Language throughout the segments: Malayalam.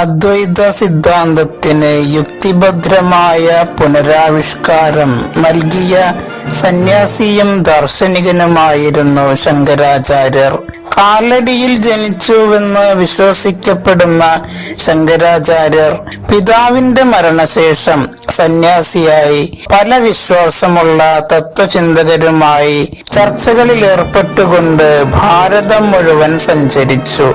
അദ്വൈത സിദ്ധാന്തത്തിന് യുക്തിഭദ്രമായ പുനരാവിഷ്കാരം നൽകിയ സന്യാസിയും ദാർശനികനുമായിരുന്നു ശങ്കരാചാര്യർ. കാലടിയിൽ ജനിച്ചുവെന്ന് വിശ്വസിക്കപ്പെടുന്ന ശങ്കരാചാര്യർ പിതാവിന്റെ മരണശേഷം സന്യാസിയായി പല വിശ്വാസമുള്ള തത്വചിന്തകരുമായി ചർച്ചകളിൽ ഏർപ്പെട്ടുകൊണ്ട് ഭാരതം മുഴുവൻ സഞ്ചരിച്ചു.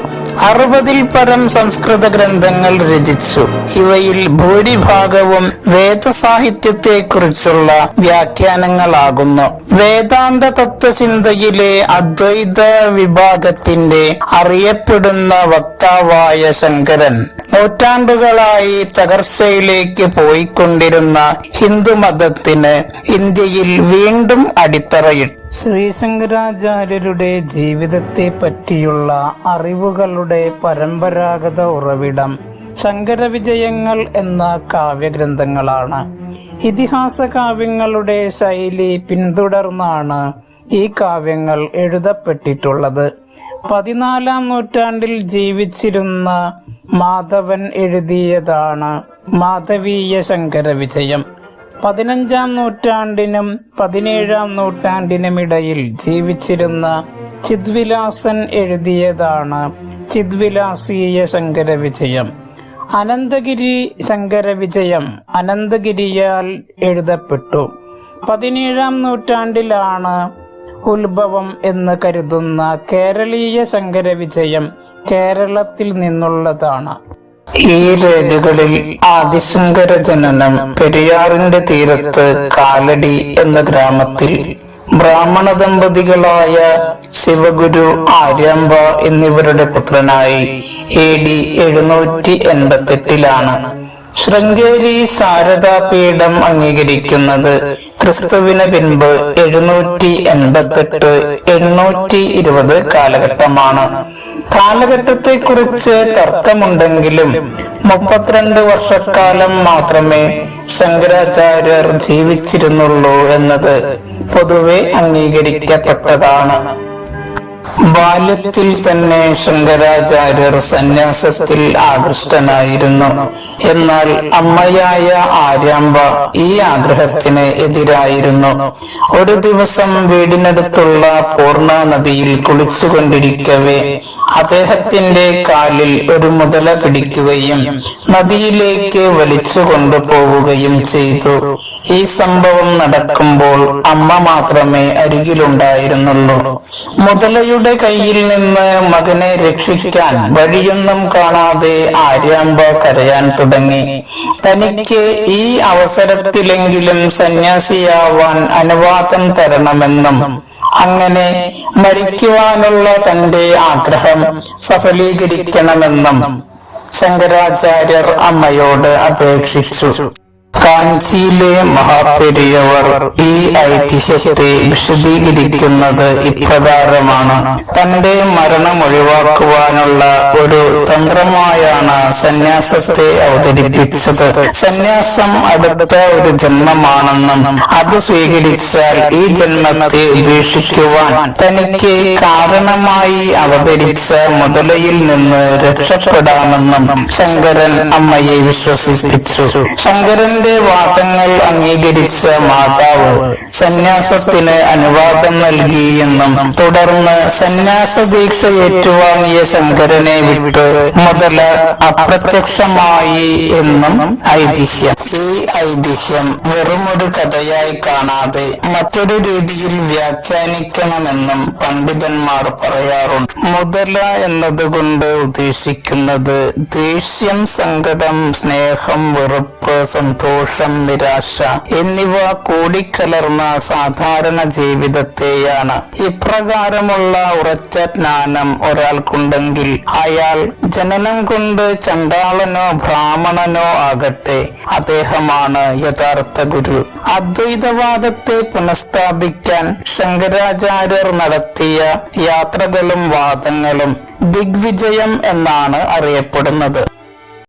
60-ൽ പരം സംസ്കൃത ഗ്രന്ഥങ്ങൾ രചിച്ചു. ഇവയിൽ ഭൂരിഭാഗവും വേദസാഹിത്യത്തെക്കുറിച്ചുള്ള വ്യാഖ്യാനങ്ങളാകുന്നു. വേദാന്ത തത്വചിന്തയിലെ അദ്വൈത വിഭാഗത്തിന്റെ അറിയപ്പെടുന്ന വക്താവായ ശങ്കരൻ നൂറ്റാണ്ടുകളായി തകർച്ചയിലേക്ക് പോയിക്കൊണ്ടിരുന്ന ഹിന്ദുമതത്തിന് ഇന്ത്യയിൽ വീണ്ടും അടിത്തറയിട്ടു. ശ്രീശങ്കരാചാര്യരുടെ ജീവിതത്തെ പറ്റിയുള്ള അറിവുകളുടെ പരമ്പരാഗത ഉറവിടം ശങ്കരവിജയങ്ങൾ എന്ന കാവ്യഗ്രന്ഥങ്ങളാണ്. ഇതിഹാസ കാവ്യങ്ങളുടെ ശൈലി പിന്തുടർന്നാണ് ഈ കാവ്യങ്ങൾ എഴുതപ്പെട്ടിട്ടുള്ളത്. 14-ാം നൂറ്റാണ്ടിൽ ജീവിച്ചിരുന്ന മാധവൻ എഴുതിയതാണ് മാധവീയ ശങ്കരവിജയം. 15-ാം നൂറ്റാണ്ടിനും 17-ാം നൂറ്റാണ്ടിനുമിടയിൽ ജീവിച്ചിരുന്ന ചിദ്വിലാസൻ എഴുതിയതാണ് ചിദ്വിലാസീയ ശങ്കരവിജയം. അനന്തഗിരി ശങ്കരവിജയം അനന്തഗിരിയാൽ എഴുതപ്പെട്ടു. 17-ാം നൂറ്റാണ്ടിലാണ് ഉത്ഭവം എന്ന് കരുതുന്ന കേരളീയ ശങ്കരവിജയം കേരളത്തിൽ നിന്നുള്ളതാണ്. ഈ രേഖകളിൽ ആദിശങ്കര ജനനം പെരിയാറിന്റെ തീരത്ത് കാലടി എന്ന ഗ്രാമത്തിൽ ബ്രാഹ്മണ ദമ്പതികളായ ശിവഗുരു, ആര്യാമ്പ എന്നിവരുടെ പുത്രനായി AD 788-ലാണ്. ശൃംഗേരി ശാരദാപീഠം അംഗീകരിക്കുന്നത് ക്രിസ്തുവിന് പിൻപ് 788-820 കാലഘട്ടമാണ്. കാലഘട്ടത്തെക്കുറിച്ച് തർക്കമുണ്ടെങ്കിലും 32 വർഷക്കാലം മാത്രമേ ശങ്കരാചാര്യർ ജീവിച്ചിരുന്നുള്ളൂ എന്നത് പൊതുവെ അംഗീകരിക്കപ്പെട്ടതാണ്. ബാല്യത്തിൽ തന്നെ ശങ്കരാചാര്യർ സന്യാസത്തിൽ ആകൃഷ്ടനായിരുന്നു. എന്നാൽ അമ്മയായ ആര്യാമ്പ ഈ ആഗ്രഹത്തിന് എതിരായിരുന്നു. ഒരു ദിവസം വീടിനടുത്തുള്ള പൂർണ്ണ നദിയിൽ കുളിച്ചുകൊണ്ടിരിക്കവേ അദ്ദേഹത്തിന്റെ കാലിൽ ഒരു മുതല പിടിക്കുകയും നദിയിലേക്ക് വലിച്ചു കൊണ്ടുപോവുകയും ചെയ്തു. ഈ സംഭവം നടക്കുമ്പോൾ അമ്മ മാത്രമേ അരികിലുണ്ടായിരുന്നുള്ളൂ. മുതലയുടെ കയ്യിൽ നിന്ന് മകനെ രക്ഷിക്കാൻ വഴിയൊന്നും കാണാതെ ആര്യാമ്പ കരയാൻ തുടങ്ങി. തനിക്ക് ഈ അവസരത്തിലെങ്കിലും സന്യാസിയാവാൻ അനുവാദം തരണമെന്നും അങ്ങനെ മരിക്കുവാനുള്ള തന്റെ ആഗ്രഹം സഫലീകരിക്കണമെന്നും ശങ്കരാചാര്യർ അമ്മയോട് അപേക്ഷിച്ചു. കാഞ്ചിയിലെ മഹാപെരിയവർ ഈ ഐതിഹ്യത്തെ വിശദീകരിക്കുന്നത് ഇപ്രകാരമാണ്. തന്റെ മരണം ഒഴിവാക്കുവാനുള്ള ഒരു തന്ത്രമായാണ് സന്യാസത്തെ അവതരിപ്പിച്ചത്. സന്യാസം അടുത്ത ഒരു ജന്മമാണെന്നും അത് സ്വീകരിച്ചാൽ ഈ ജന്മത്തെ ഉപേക്ഷിക്കുവാൻ തനിക്ക് കാരണമായി അവതരിച്ച മുതലയിൽ നിന്ന് രക്ഷപ്പെടാമെന്നും ശങ്കരൻ അമ്മയെ വിശ്വസിപ്പിച്ചു. ശങ്കരന്റെ വാദങ്ങൾ അംഗീകരിച്ച മാതാവ് സന്യാസത്തിന് അനുവാദം നൽകിയെന്നും തുടർന്ന് സന്യാസ ദീക്ഷ ഏറ്റുവാങ്ങിയ ശങ്കരനെ വിട്ട് മുതല അപ്രത്യക്ഷമായി എന്നും ഐതിഹ്യം. ഈ ഐതിഹ്യം വെറുമൊരു കഥയായി കാണാതെ മറ്റൊരു രീതിയിൽ വ്യാഖ്യാനിക്കണമെന്നും പണ്ഡിതന്മാർ പറയാറുണ്ട്. മുതല എന്നതുകൊണ്ട് ഉദ്ദേശിക്കുന്നത് ദേഷ്യം, സങ്കടം, സ്നേഹം, വെറുപ്പ്, സന്തോഷം, നിരാശ എന്നിവ കൂടിക്കലർന്ന സാധാരണ ജീവിതത്തെയാണ്. ഇപ്രകാരമുള്ള ഉറച്ച ജ്ഞാനം ഒരാൾക്കുണ്ടെങ്കിൽ അയാൾ ജനനം കൊണ്ട് ചണ്ടാളനോ ബ്രാഹ്മണനോ ആകട്ടെ, അദ്ദേഹമാണ് യഥാർത്ഥ ഗുരു. അദ്വൈതവാദത്തെ പുനഃസ്ഥാപിക്കാൻ ശങ്കരാചാര്യർ നടത്തിയ യാത്രകളും വാദങ്ങളും ദിഗ്വിജയം എന്നാണ് അറിയപ്പെടുന്നത്.